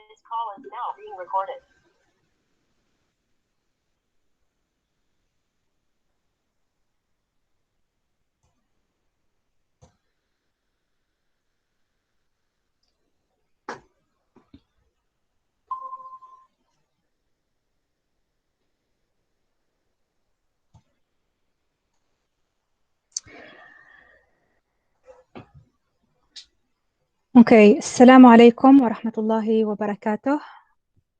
This call is now being recorded. Okay, Assalamu alaikum wa rahmatullahi wa barakatuh.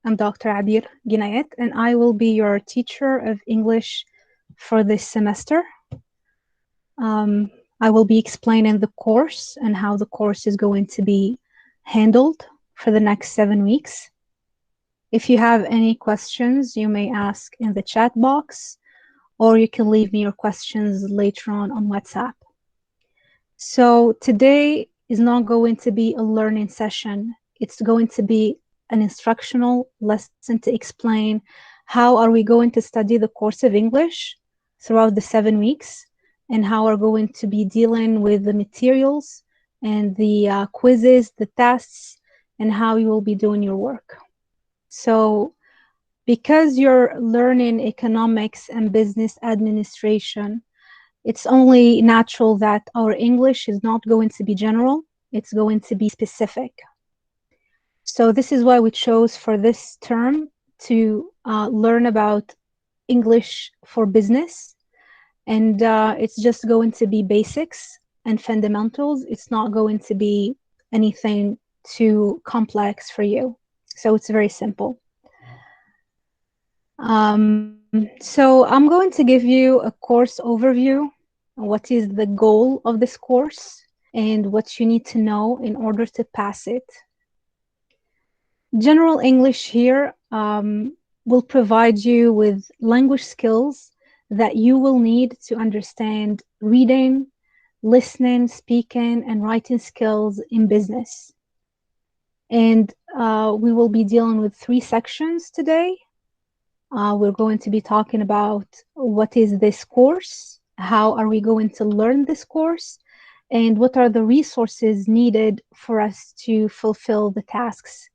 I'm Dr. Abir Ghenaiet, and I will be your teacher of English for this semester. I will be explaining the course and how the course is going to be handled for the next 7 weeks. If you have any questions, you may ask in the chat box, or you can leave me your questions later on WhatsApp. So today is not going to be a learning session. It's going to be an instructional lesson to explain how are we going to study the course of English throughout the 7 weeks, and how are going to be dealing with the materials and the quizzes, the tests, and how you will be doing your work. So because you're learning economics and business administration, it's only natural that our English is not going to be general, it's going to be specific. So this is why we chose for this term to learn about English for business. And it's just going to be basics and fundamentals. It's not going to be anything too complex for you. So it's very simple. So I'm going to give you a course overview. What is the goal of this course and what you need to know in order to pass it. General English here will provide you with language skills that you will need to understand reading, listening, speaking, and writing skills in business. And we will be dealing with 3 sections today. We're going to be talking about what is this course, how are we going to learn this course, and what are the resources needed for us to fulfill the tasks.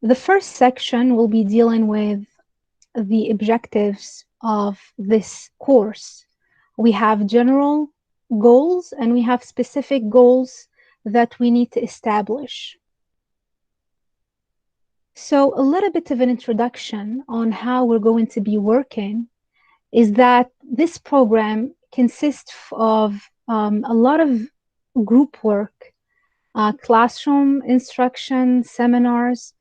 The first section will be dealing with the objectives of this course. We have general goals and we have specific goals that we need to establish. So a little bit of an introduction on how we're going to be working is that this program consists of a lot of group work, classroom instruction, seminars.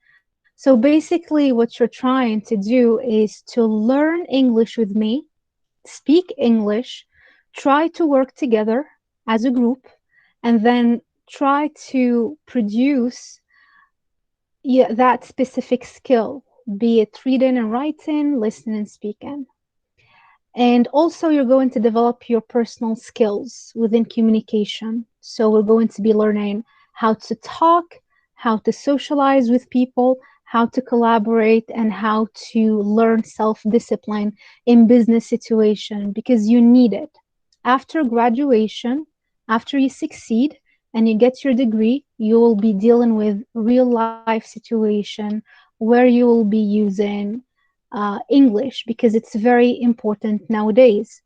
So basically what you're trying to do is to learn English with me, speak English, try to work together as a group, and then try to produce that specific skill, be it reading and writing, listening and speaking. And also you're going to develop your personal skills within communication. So we're going to be learning how to talk, how to socialize with people, how to collaborate, and how to learn self-discipline in business situation, because you need it. After graduation, after you succeed, and you get your degree, you will be dealing with real life situation where you will be using English, because it's very important nowadays.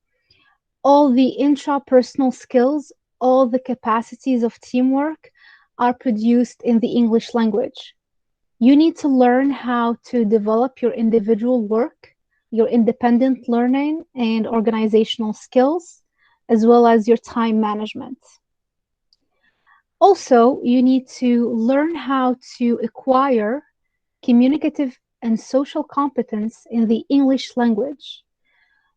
All the intrapersonal skills, all the capacities of teamwork are produced in the English language. You need to learn how to develop your individual work, your independent learning and organizational skills, as well as your time management. Also, you need to learn how to acquire communicative and social competence in the English language.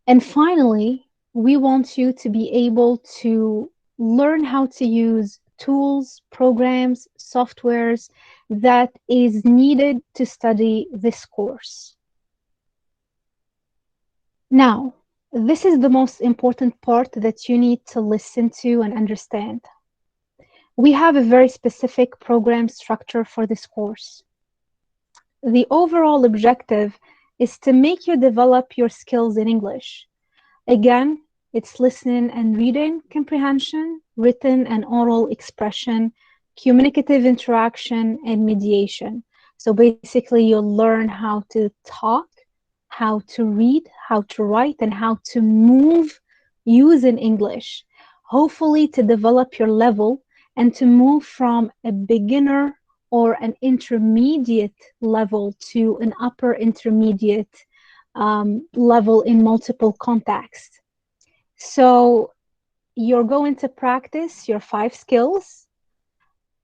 And finally, we want you to be able to learn how to use tools, programs, softwares that is needed to study this course. Now, this is the most important part that you need to listen to and understand. We have a very specific program structure for this course. The overall objective is to make you develop your skills in English. Again, it's listening and reading comprehension, written and oral expression, communicative interaction, and mediation. So basically, you'll learn how to talk, how to read, how to write, and how to move using English, hopefully to develop your level and to move from a beginner or an intermediate level to an upper intermediate level in multiple contexts. So you're going to practice your 5 skills.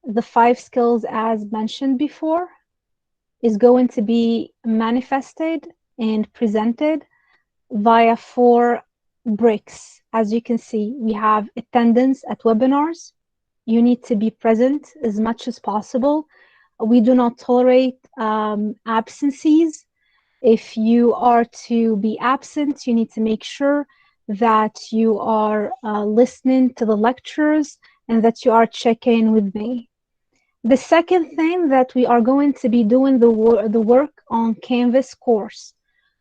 The 5 skills, as mentioned before, is going to be manifested and presented via 4 bricks. As you can see, we have attendance at webinars. You need to be present as much as possible. We do not tolerate absences. If you are to be absent, you need to make sure that you are listening to the lectures and that you are checking with me. The second thing that we are going to be doing the work on Canvas course.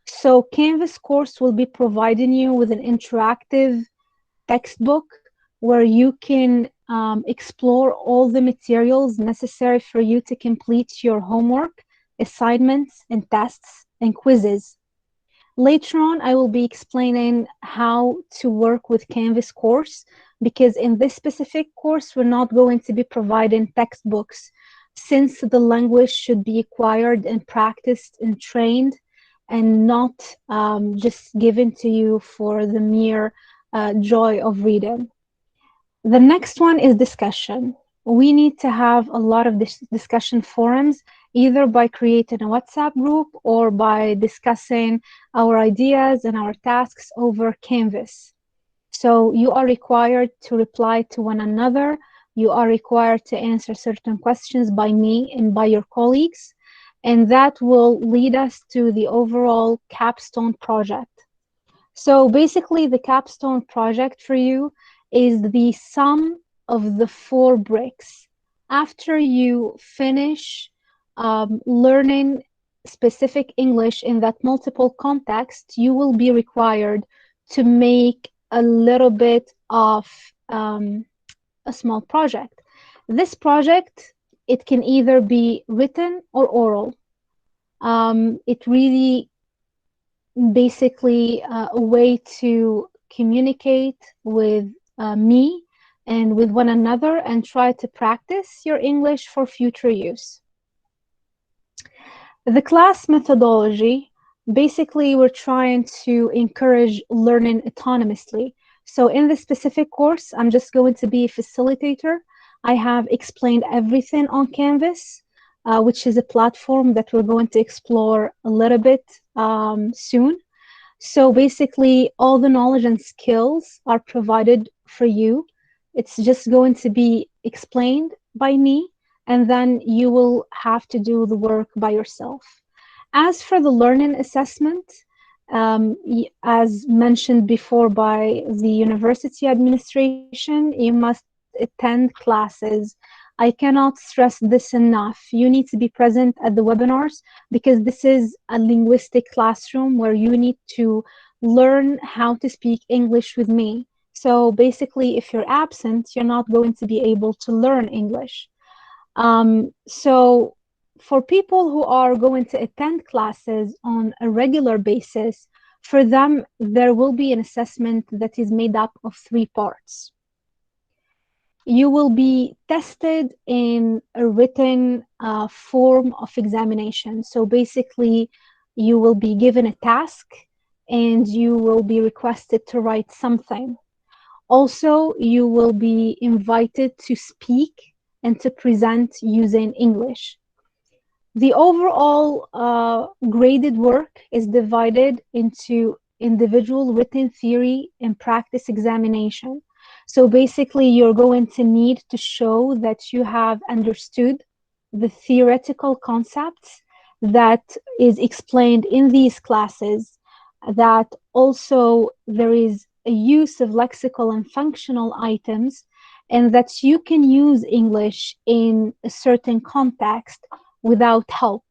So Canvas course will be providing you with an interactive textbook where you can explore all the materials necessary for you to complete your homework, assignments, and tests and quizzes. Later on, I will be explaining how to work with Canvas course because in this specific course, we're not going to be providing textbooks since the language should be acquired and practiced and trained and not just given to you for the mere joy of reading. The next one is discussion. We need to have a lot of discussion forums, either by creating a WhatsApp group or by discussing our ideas and our tasks over Canvas. So you are required to reply to one another. You are required to answer certain questions by me and by your colleagues. And that will lead us to the overall capstone project. So basically, the capstone project for you is the sum of the 4 bricks. After you finish learning specific English in that multiple context, you will be required to make a little bit of a small project. This project, it can either be written or oral. It really basically a way to communicate with me and with one another and try to practice your English for future use. The class methodology, basically we're trying to encourage learning autonomously. So in this specific course, I'm just going to be a facilitator. I have explained everything on Canvas, which is a platform that we're going to explore a little bit soon. So basically, all the knowledge and skills are provided for you. It's just going to be explained by me, and then you will have to do the work by yourself. As for the learning assessment, as mentioned before by the university administration, you must attend classes. I cannot stress this enough. You need to be present at the webinars because this is a linguistic classroom where you need to learn how to speak English with me. So basically, if you're absent, you're not going to be able to learn English. So for people who are going to attend classes on a regular basis, for them, there will be an assessment that is made up of 3 parts. You will be tested in a written form of examination. So basically, you will be given a task and you will be requested to write something. Also, you will be invited to speak and to present using English. The overall graded work is divided into individual written theory and practice examination. So basically, you're going to need to show that you have understood the theoretical concepts that is explained in these classes, that also there is a use of lexical and functional items, and that you can use English in a certain context without help.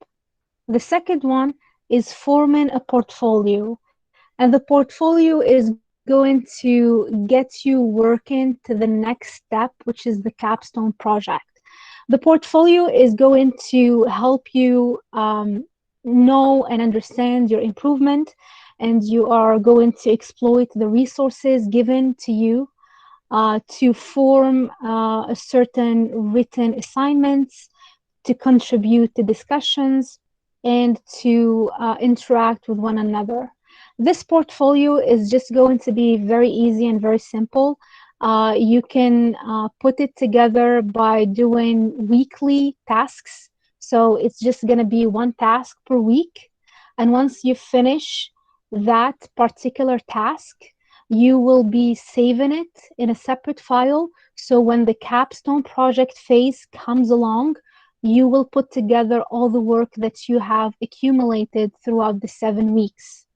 The second one is forming a portfolio. And the portfolio is going to get you working to the next step, which is the capstone project. The portfolio is going to help you know and understand your improvement, and you are going to exploit the resources given to you to form a certain written assignments, to contribute to discussions, and to interact with one another. This portfolio is just going to be very easy and very simple. You can put it together by doing weekly tasks. So it's just going to be one task per week. And once you finish that particular task, you will be saving it in a separate file. So when the capstone project phase comes along, you will put together all the work that you have accumulated throughout the 7 weeks.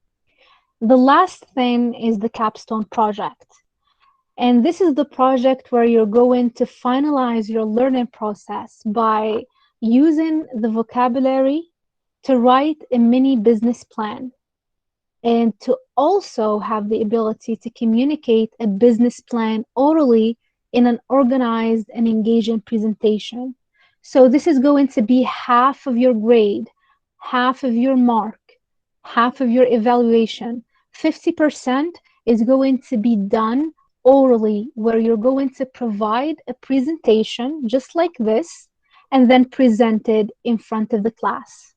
The last thing is the capstone project. And this is the project where you're going to finalize your learning process by using the vocabulary to write a mini business plan, and to also have the ability to communicate a business plan orally in an organized and engaging presentation. So this is going to be half of your grade, half of your mark, half of your evaluation. 50% is going to be done orally, where you're going to provide a presentation just like this and then present it in front of the class.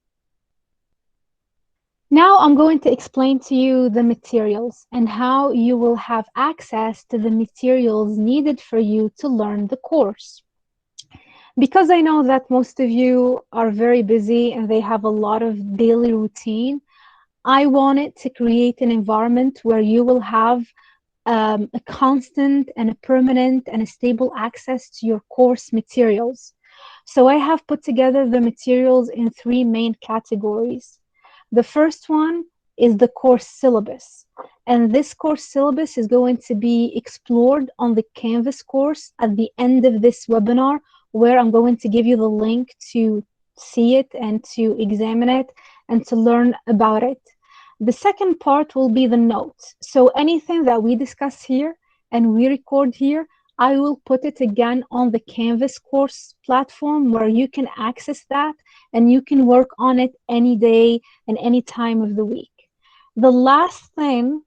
Now I'm going to explain to you the materials and how you will have access to the materials needed for you to learn the course. Because I know that most of you are very busy and they have a lot of daily routine, I wanted to create an environment where you will have a constant and a permanent and a stable access to your course materials. So I have put together the materials in three main categories. The first one is the course syllabus. And this course syllabus is going to be explored on the Canvas course at the end of this webinar, where I'm going to give you the link to see it and to examine it and to learn about it. The second part will be the notes. So anything that we discuss here and we record here, I will put it again on the Canvas course platform where you can access that and you can work on it any day and any time of the week. The last thing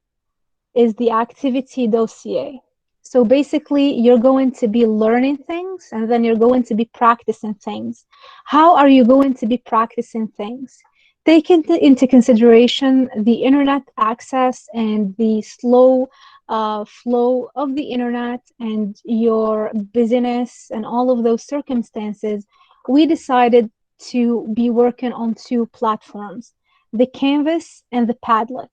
is the activity dossier. So basically, you're going to be learning things and then you're going to be practicing things. How are you going to be practicing things? Take into consideration the internet access and the slow flow of the internet and your busyness and all of those circumstances. We decided to be working on two platforms, the Canvas and the Padlet.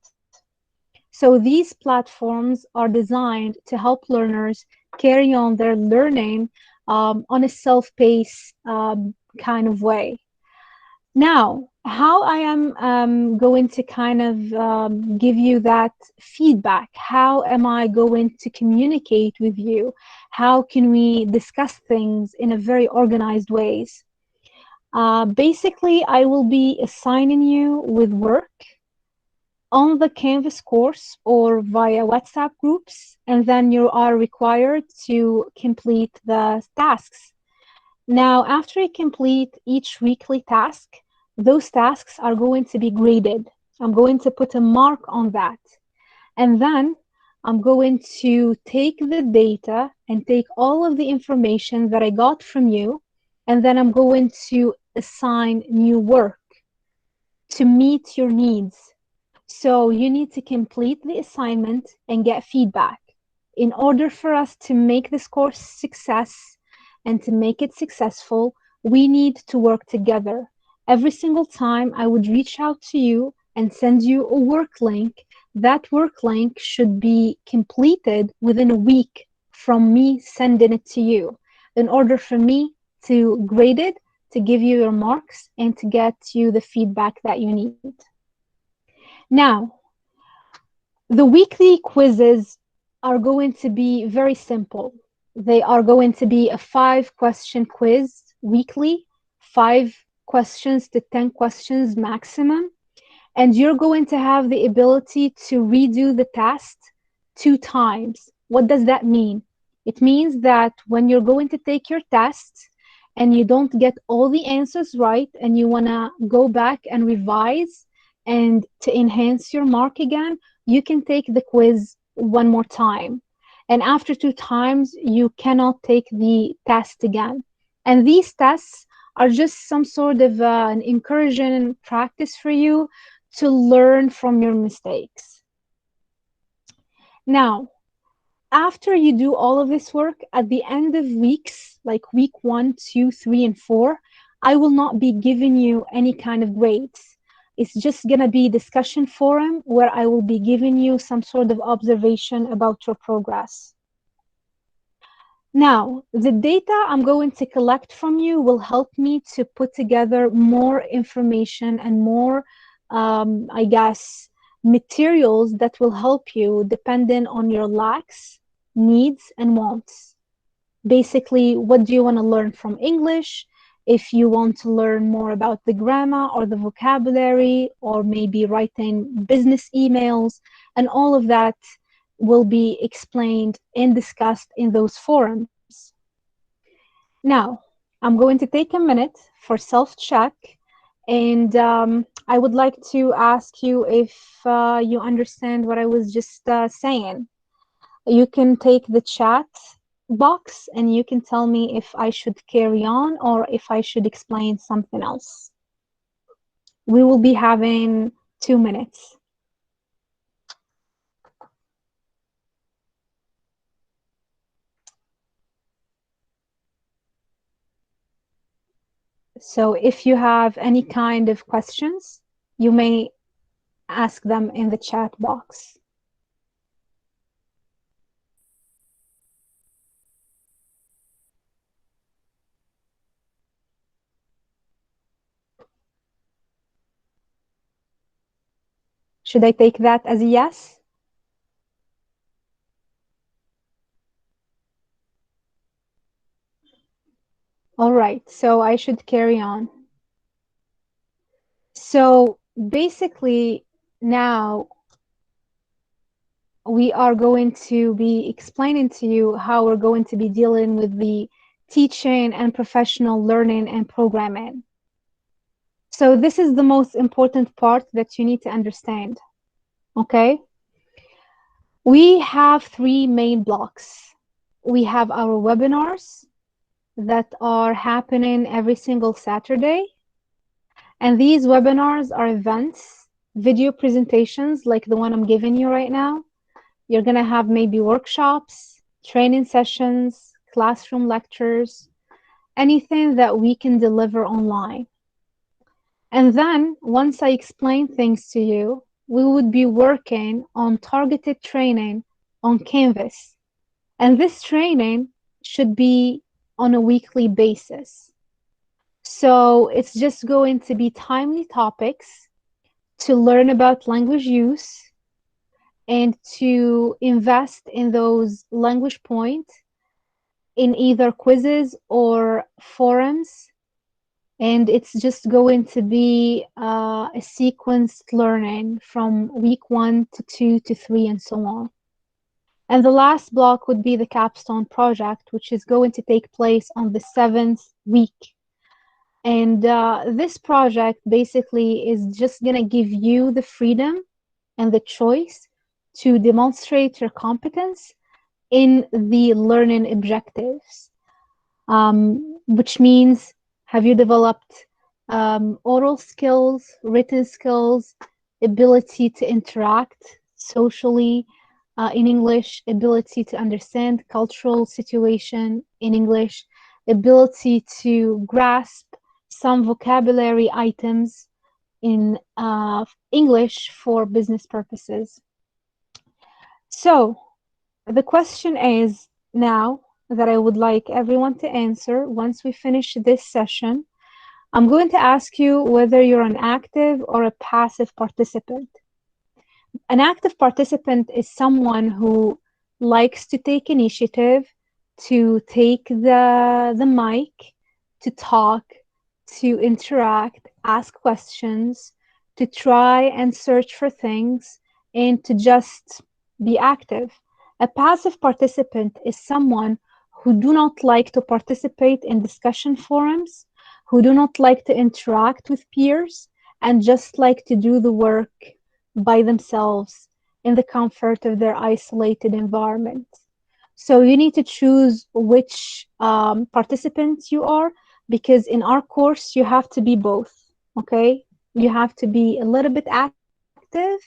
So these platforms are designed to help learners carry on their learning on a self-paced kind of way. Now, how I am going to kind of give you that feedback? How am I going to communicate with you? How can we discuss things in a very organized ways? Basically, I will be assigning you with work on the Canvas course or via WhatsApp groups, and then you are required to complete the tasks. Now, after you complete each weekly task, those tasks are going to be graded. I'm going to put a mark on that. And then I'm going to take the data and take all of the information that I got from you, and then I'm going to assign new work to meet your needs. So you need to complete the assignment and get feedback. In order for us to make this course success and to make it successful, we need to work together. Every single time I would reach out to you and send you a work link, that work link should be completed within a week from me sending it to you, in order for me to grade it, to give you your marks, and to get you the feedback that you need. Now, the weekly quizzes are going to be very simple. They are going to be a 5-question quiz weekly, 5 questions to 10 questions maximum. And you're going to have the ability to redo the test 2 times. What does that mean? It means that when you're going to take your test, and you don't get all the answers right and you want to go back and revise and to enhance your mark again, you can take the quiz one more time. And after two times, you cannot take the test again. And these tests are just some sort of an encouraging practice for you to learn from your mistakes. Now, after you do all of this work, at the end of weeks, like week 1, 2, 3, and 4, I will not be giving you any kind of grades. It's just going to be discussion forum where I will be giving you some sort of observation about your progress. Now, the data I'm going to collect from you will help me to put together more information and more, I guess, materials that will help you depending on your lacks, needs, and wants. Basically, what do you want to learn from English? If you want to learn more about the grammar or the vocabulary, or maybe writing business emails, and all of that will be explained and discussed in those forums. Now, I'm going to take a minute for self-check, and I would like to ask you if you understand what I was just saying. You can take the chat box and you can tell me if I should carry on or if I should explain something else. We will be having 2 minutes. So if you have any kind of questions, you may ask them in the chat box. Should I take that as a yes? All right, so I should carry on. So basically, now we are going to be explaining to you how we're going to be dealing with the teaching and professional learning and programming. So this is the most important part that you need to understand, okay? We have three main blocks. We have our webinars that are happening every single Saturday. And these webinars are events, video presentations like the one I'm giving you right now. You're going to have maybe workshops, training sessions, classroom lectures, anything that we can deliver online. And then once I explain things to you, we would be working on targeted training on Canvas. And this training should be on a weekly basis. So it's just going to be timely topics to learn about language use and to invest in those language points in either quizzes or forums. And it's just going to be a sequenced learning from week 1 to 2 to 3 and so on. And the last block would be the capstone project, which is going to take place on the 7th week. And this project basically is just going to give you the freedom and the choice to demonstrate your competence in the learning objectives, which means have you developed oral skills, written skills, ability to interact socially in English, ability to understand cultural situation in English, ability to grasp some vocabulary items in English for business purposes. So the question is now that I would like everyone to answer once we finish this session. I'm going to ask you whether you're an active or a passive participant. An active participant is someone who likes to take initiative, to take the mic, to talk, to interact, ask questions, to try and search for things, and to just be active. A passive participant is someone who do not like to participate in discussion forums, who do not like to interact with peers, and just like to do the work by themselves in the comfort of their isolated environment. So you need to choose which participant you are, because in our course you have to be both, okay? You have to be a little bit active,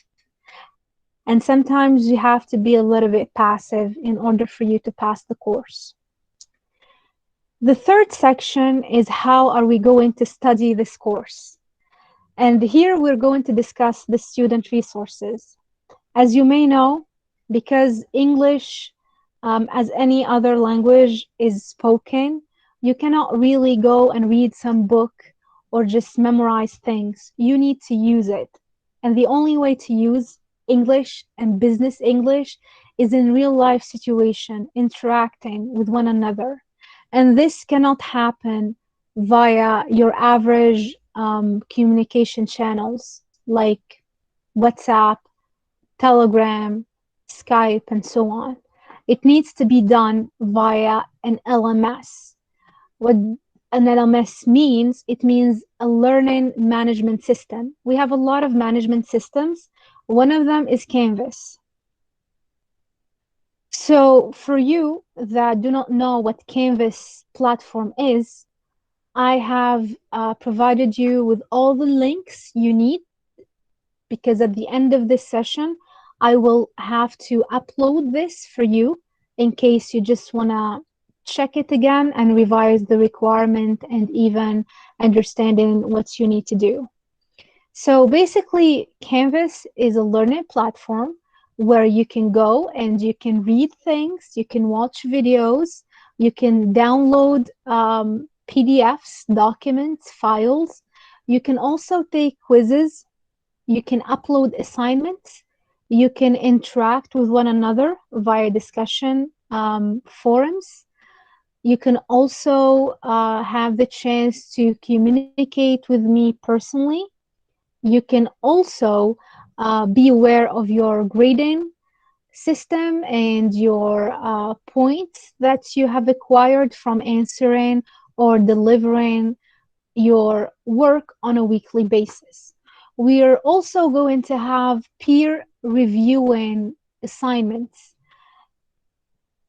and sometimes you have to be a little bit passive in order for you to pass the course. The third section is how are we going to study this course? And here we're going to discuss the student resources. As you may know, because English, as any other language, is spoken, you cannot really go and read some book or just memorize things. You need to use it. And the only way to use English and business English is in real life situation, interacting with one another. And this cannot happen via your average communication channels like WhatsApp, Telegram, Skype, and so on. It needs to be done via an LMS. What an LMS means, it means a learning management system. We have a lot of management systems. One of them is Canvas. So for you that do not know what Canvas platform is, I have provided you with all the links you need, because at the end of this session, I will have to upload this for you in case you just want to check it again and revise the requirement and even understanding what you need to do. So basically, Canvas is a learning platform where you can go and you can read things, you can watch videos, you can download PDFs, documents, files. You can also take quizzes, you can upload assignments, you can interact with one another via discussion forums. You can also have the chance to communicate with me personally. You can also be aware of your grading system and your points that you have acquired from answering or delivering your work on a weekly basis. We are also going to have peer reviewing assignments,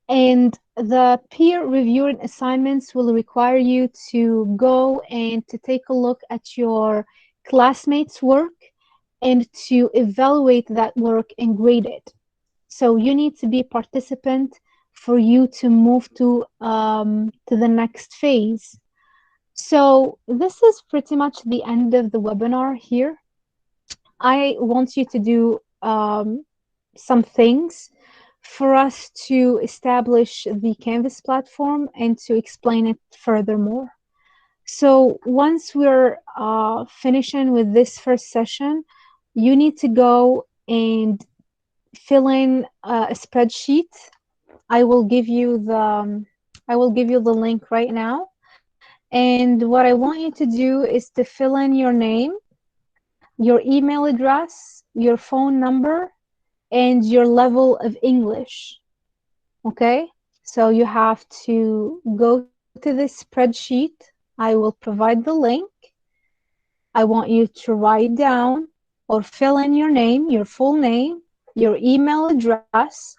and the peer reviewing assignments will require you to go and to take a look at your classmates' work and to evaluate that work and grade it. So you need to be a participant for you to move to the next phase. So this is pretty much the end of the webinar here. I want you to do some things for us to establish the Canvas platform and to explain it furthermore. So once we're finishing with this first session, you need to go and fill in a spreadsheet. I will give you the link right now. And what I want you to do is to fill in your name, your email address, your phone number, and your level of English. Okay? So you have to go to this spreadsheet. I will provide the link. I want you to write down or fill in your name, your full name, your email address,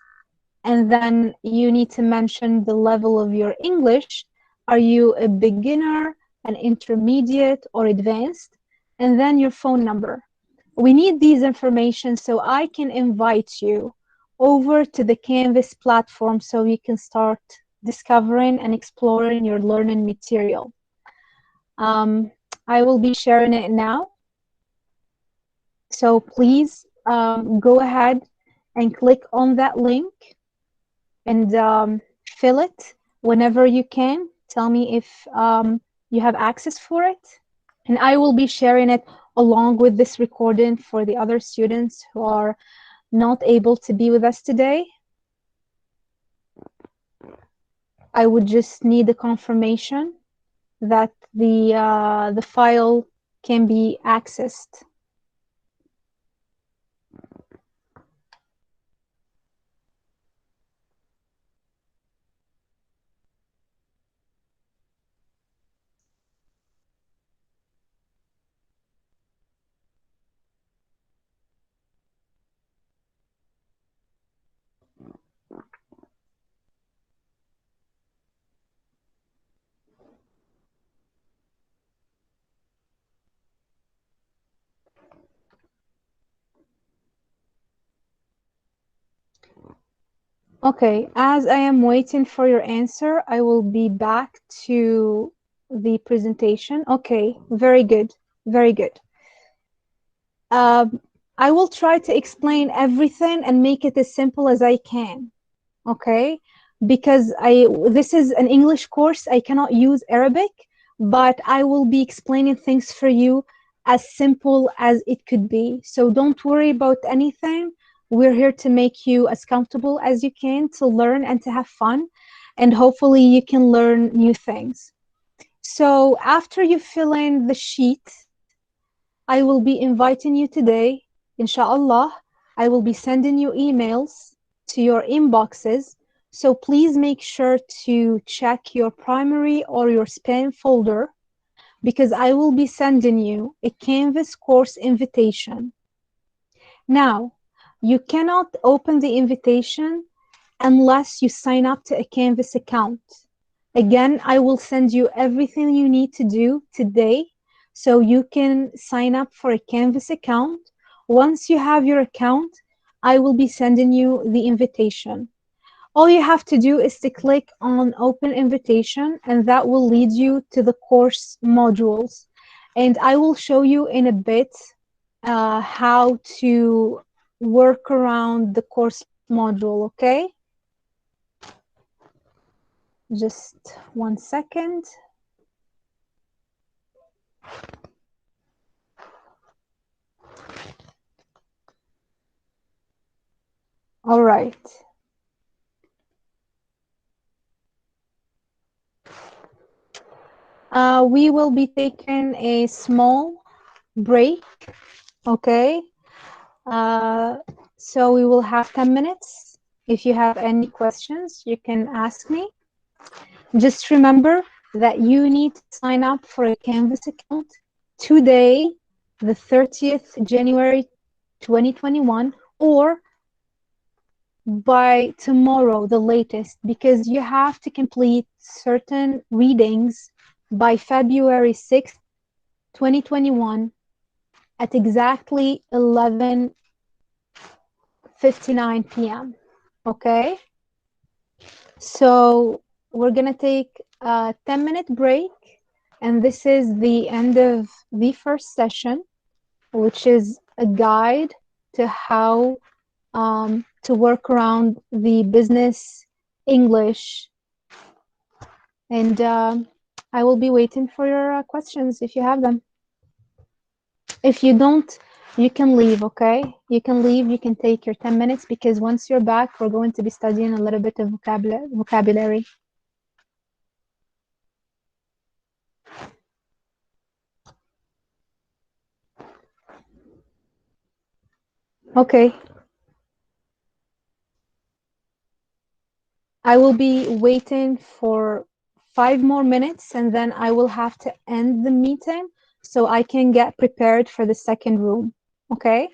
and then you need to mention the level of your English. Are you a beginner, an intermediate, or advanced? And then your phone number. We need these information so I can invite you over to the Canvas platform so you can start discovering and exploring your learning material. Um, I will be sharing it now. So please go ahead and click on that link and fill it whenever you can. Tell me if you have access for it. And I will be sharing it along with this recording for the other students who are not able to be with us today. I would just need a confirmation that the file can be accessed. Okay, as I am waiting for your answer, I will be back to the presentation. Okay, very good, very good. Um, I will try to explain everything and make it as simple as I can. Okay, because I this is an English course, I cannot use Arabic, but I will be explaining things for you as simple as it could be. So don't worry about anything. We're here to make you as comfortable as you can to learn and to have fun, and hopefully you can learn new things. So after you fill in the sheet, I will be inviting you today, inshallah. I will be sending you emails to your inboxes. So please make sure to check your primary or your spam folder because I will be sending you a Canvas course invitation. Now, you cannot open the invitation unless you sign up to a Canvas account. Again, I will send you everything you need to do today so you can sign up for a Canvas account. Once you have your account, I will be sending you the invitation. All you have to do is to click on Open Invitation, and that will lead you to the course modules. And I will show you in a bit how to work around the course module, okay? Just 1 second. All right. We will be taking a small break, okay? Uh, so we will have 10 minutes. If you have any questions, you can ask me. Just remember that you need to sign up for a Canvas account today, the 30th January 2021, or by tomorrow, the latest, because you have to complete certain readings by February 6th, 2021 at exactly 11:59 p.m. Okay? So we're gonna take a 10-minute break, and this is the end of the first session, which is a guide to how to work around the business English. And I will be waiting for your questions if you have them. If you don't, you can leave, okay? You can leave, you can take your 10 minutes because once you're back, we're going to be studying a little bit of vocabulary. Okay. I will be waiting for 5 more minutes and then I will have to end the meeting so I can get prepared for the second room. Okay?